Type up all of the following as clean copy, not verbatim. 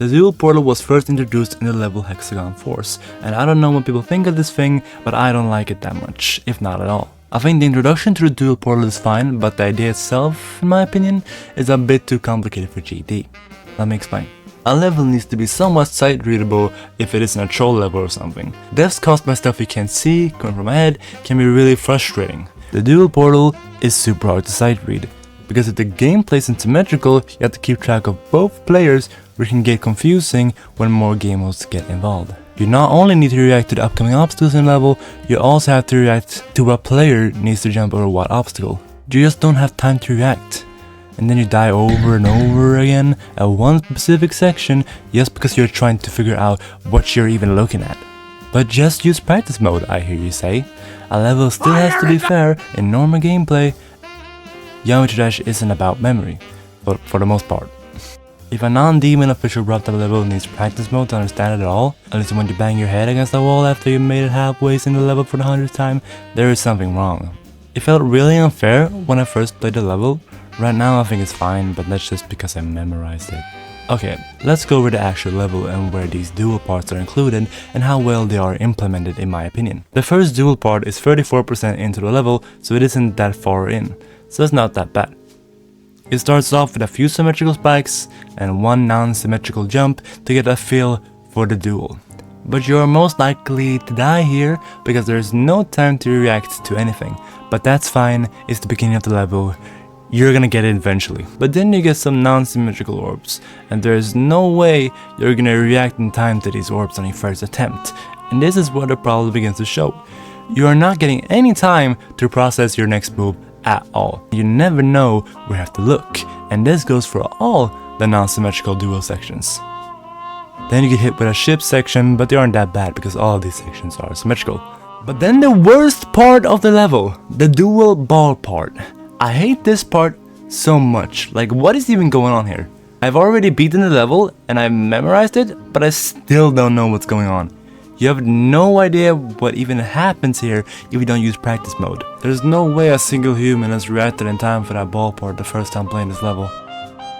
The dual portal was first introduced in the level Hexagon Force, and I don't know what people think of this thing, but I don't like it that much, if not at all. I think the introduction to the dual portal is fine, but the idea itself, in my opinion, is a bit too complicated for GD. Let me explain. A level needs to be somewhat sight-readable if it isn't a troll level or something. Deaths caused by stuff you can't see, coming from ahead, can be really frustrating. The dual portal is super hard to sight-read, because if the gameplay isn't symmetrical, you have to keep track of both players, which can get confusing when more game modes get involved. You not only need to react to the upcoming obstacles in the level, you also have to react to what player needs to jump over what obstacle. You just don't have time to react. And then you die over and over again at one specific section just because you're trying to figure out what you're even looking at. But just use practice mode, I hear you say. A level still has to be fair in normal gameplay. Geometry Dash isn't about memory, but for the most part. If a non-demon official rooftop level needs practice mode to understand it at all, at least when you bang your head against the wall after you made it halfway in the level for the 100th time, there is something wrong. It felt really unfair when I first played the level. Right now I think it's fine, but that's just because I memorized it. Okay, let's go over the actual level and where these dual parts are included and how well they are implemented in my opinion. The first dual part is 34% into the level, so it isn't that far in. So it's not that bad. It starts off with a few symmetrical spikes and one non-symmetrical jump to get a feel for the duel. But you are most likely to die here because there is no time to react to anything. But that's fine, it's the beginning of the level, you're gonna get it eventually. But then you get some non-symmetrical orbs, and there is no way you're gonna react in time to these orbs on your first attempt. And this is where the problem begins to show. You are not getting any time to process your next move at all. You never know where you have to look, and this goes for all the non-symmetrical dual sections. Then you get hit with a ship section, but they aren't that bad because all of these sections are symmetrical. But then the worst part of the level, the dual ball part. I hate this part so much. Like, what is even going on here? I've already beaten the level and I've memorized it, but I still don't know what's going on. You have no idea what even happens here if you don't use practice mode. There's no way a single human has reacted in time for that ball part the first time playing this level.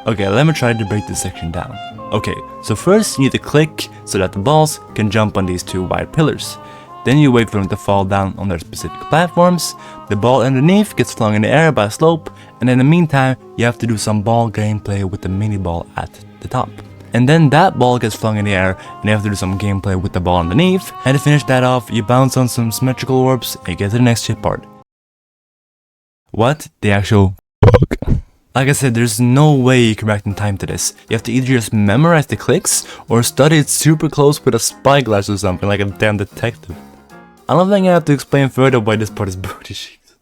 Okay, let me try to break this section down. Okay, so first you need to click so that the balls can jump on these two white pillars. Then you wait for them to fall down on their specific platforms. The ball underneath gets flung in the air by a slope, and in the meantime you have to do some ball gameplay with the mini ball at the top. And then that ball gets flung in the air and you have to do some gameplay with the ball underneath, and to finish that off you bounce on some symmetrical orbs and get to the next chip part. What the actual fuck? Like I said, there's no way you can react in time to this. You have to either just memorize the clicks or study it super close with a spyglass or something like a damn detective. I don't think I have to explain further why this part is booty cheeks.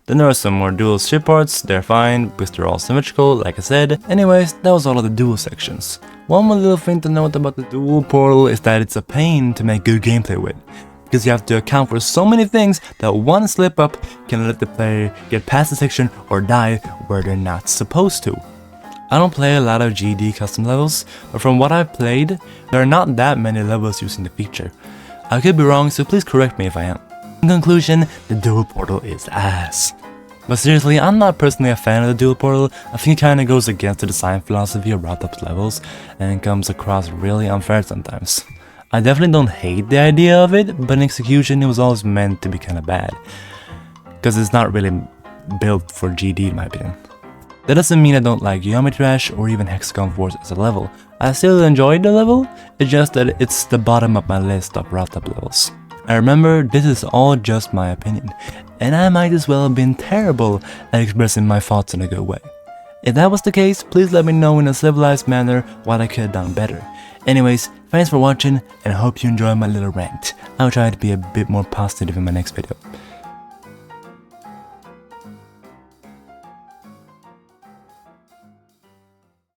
Then there are some more dual ship parts, they're fine because they're all symmetrical like I said. Anyways, that was all of the dual sections. One more little thing to note about the dual portal is that it's a pain to make good gameplay with, because you have to account for so many things that one slip up can let the player get past the section or die where they're not supposed to. I don't play a lot of GD custom levels, but from what I've played, there are not that many levels using the feature. I could be wrong, so please correct me if I am. In conclusion, the dual portal is ass. But seriously, I'm not personally a fan of the dual portal. I think it kinda goes against the design philosophy of wrapped-up levels, and it comes across really unfair sometimes. I definitely don't hate the idea of it, but in execution it was always meant to be kinda bad. Because it's not really built for GD in my opinion. That doesn't mean I don't like Geometry Dash or even Hexagon Force as a level. I still enjoyed the level, it's just that it's the bottom of my list of wrapped-up levels. And remember, this is all just my opinion, and I might as well have been terrible at expressing my thoughts in a good way. If that was the case, please let me know in a civilized manner what I could have done better. Anyways, thanks for watching, and I hope you enjoyed my little rant. I'll try to be a bit more positive in my next video.